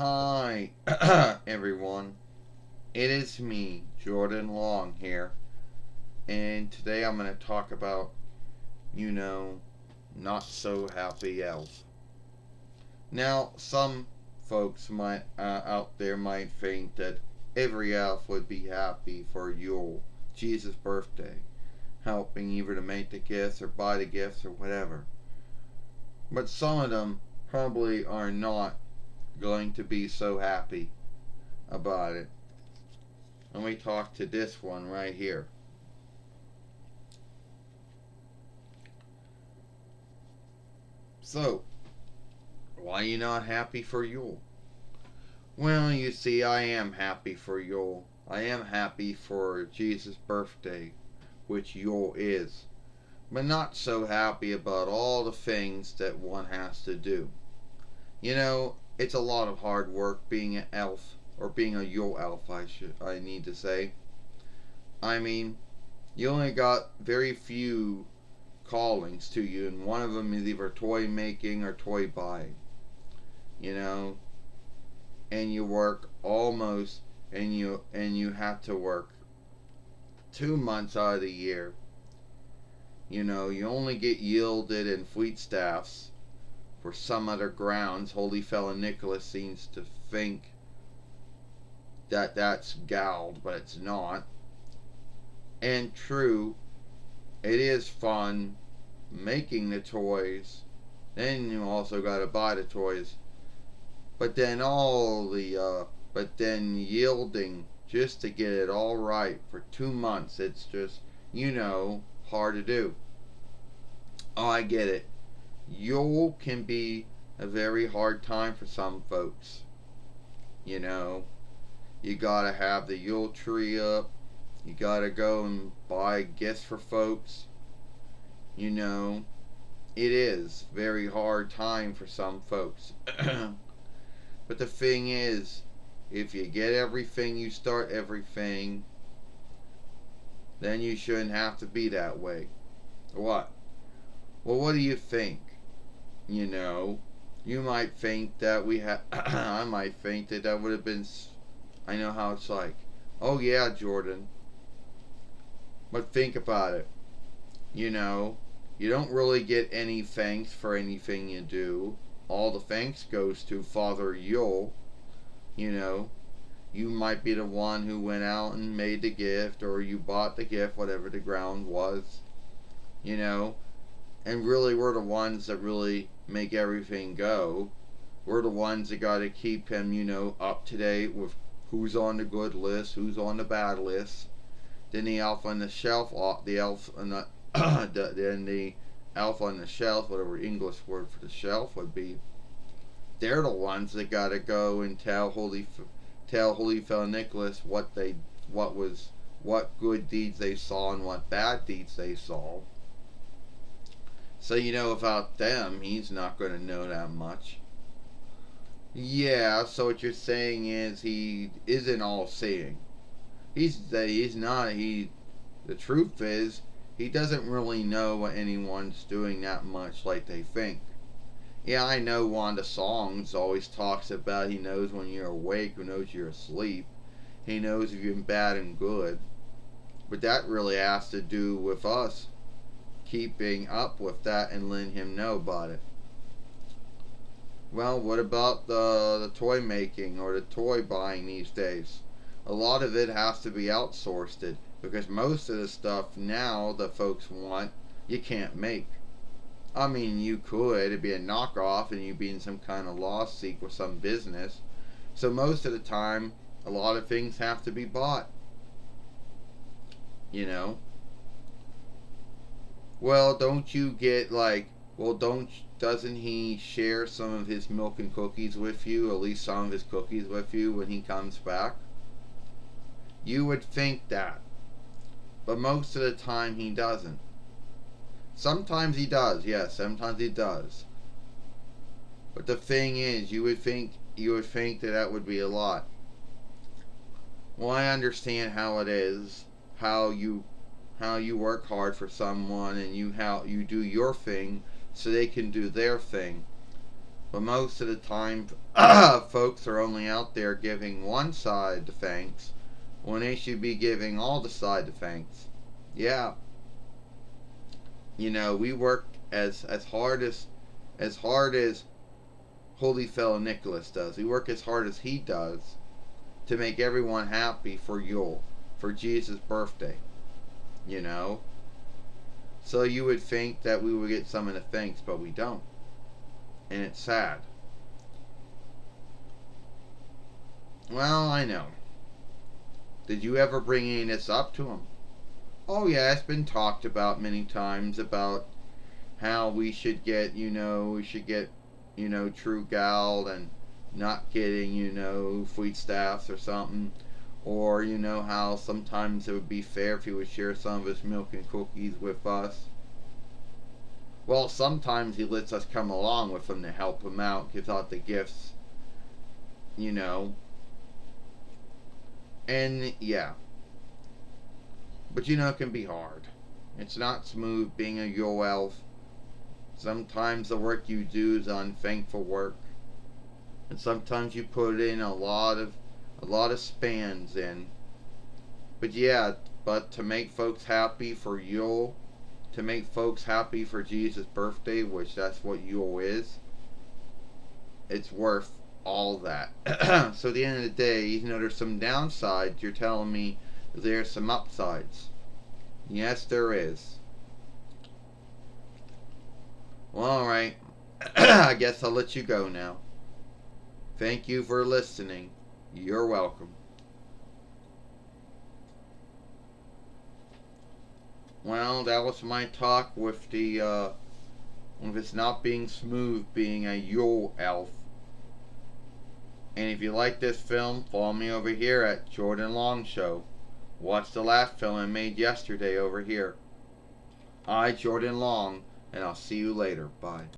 Hi, everyone. It is me, Jordan Long here, and today I'm going to talk about, you know, not so happy elf. Now, some folks might out there might think that every elf would be happy for Yule, Jesus' birthday, helping either to make the gifts or buy the gifts or whatever. But some of them probably are not going to be so happy about it. And we talk to this one right here. So, why are you not happy for Yule? Well, you see, I am happy for Yule. I am happy for Jesus' birthday, which Yule is. But not so happy about all the things that one has to do. You know, it's a lot of hard work being an elf, or being a Yule elf, I need to say. I mean, you only got very few callings to you, and one of them is either toy making or toy buying. You know, and you work almost, and you have to work 2 months out of the year. You know, you only get yielded and fleet staffs for some other grounds. Holy Fella Nicholas seems to think that that's galled, but it's not. And true, it is fun making the toys. Then you also got to buy the toys. But then but then yielding just to get it all right for 2 months, it's just, hard to do. Oh, I get it. Yule can be a very hard time for some folks. You know, you gotta have the Yule tree up. You gotta go and buy gifts for folks. You know, it is very hard time for some folks. But the thing is, if you get everything, you start everything, then you shouldn't have to be that way. What? Well, what do you think? You know, you might think that I might think that that would have been. I know how it's like. Oh yeah, Jordan. But think about it. You know, you don't really get any thanks for anything you do. All the thanks goes to Father Yule. You know, you might be the one who went out and made the gift, or you bought the gift, whatever the ground was. You know, and really we're the ones that really make everything go. We're the ones that got to keep him, up to date with who's on the good list, who's on the bad list. Then the elf on the shelf, the elf on the, then the elf on the shelf, whatever English word for the shelf would be. They're the ones that got to go and tell Holy Fell Nicholas what good deeds they saw and what bad deeds they saw. So without them, he's not going to know that much. Yeah, so what you're saying is he isn't all seeing. He's not. The truth is, he doesn't really know what anyone's doing that much like they think. Yeah, I know one of the songs always talks about he knows when you're awake, he knows you're asleep. He knows if you're bad and good. But that really has to do with us keeping up with that and letting him know about it. Well, what about the toy making or the toy buying these days? A lot of it has to be outsourced because most of the stuff now that folks want, you can't make. I mean, you could. It'd be a knockoff and you'd be in some kind of lawsuit with some business. So most of the time, a lot of things have to be bought. You know? Well, don't you get doesn't he share some of his milk and cookies with you, at least some of his cookies with you when he comes back? You would think that. But most of the time he doesn't. Sometimes he does, yes, sometimes he does. But the thing is, you would think that that would be a lot. Well, I understand how it is, how you work hard for someone and how you do your thing so they can do their thing. But most of the time, folks are only out there giving one side the thanks when they should be giving all the side the thanks. Yeah, we work as hard as Holy Fellow Nicholas does. We work as hard as he does to make everyone happy for Yule, for Jesus' birthday. You know, so you would think that we would get some of the thanks, but we don't, and it's sad. Well, I know. Did you ever bring any of this up to him? Oh yeah, it's been talked about many times about how we should get True Gal and not getting, Fleet Staffs or something. Or, how sometimes it would be fair if he would share some of his milk and cookies with us. Well, sometimes he lets us come along with him to help him out, gives out the gifts, you know. And, yeah. But, it can be hard. It's not smooth being a Yule elf. Sometimes the work you do is unthankful work. And sometimes you put in a lot of spans in. But yeah, but to make folks happy for Yule, to make folks happy for Jesus' birthday, which that's what Yule is, it's worth all that. So at the end of the day, even though there's some downsides, you're telling me there's some upsides. Yes, there is. Well, alright. I guess I'll let you go now. Thank you for listening. You're welcome. Well, that was my talk with with it's not being smooth being a Yule elf. And if you like this film, follow me over here at Jordan Long Show. Watch the last film I made yesterday over here. I, Jordan Long, and I'll see you later. Bye.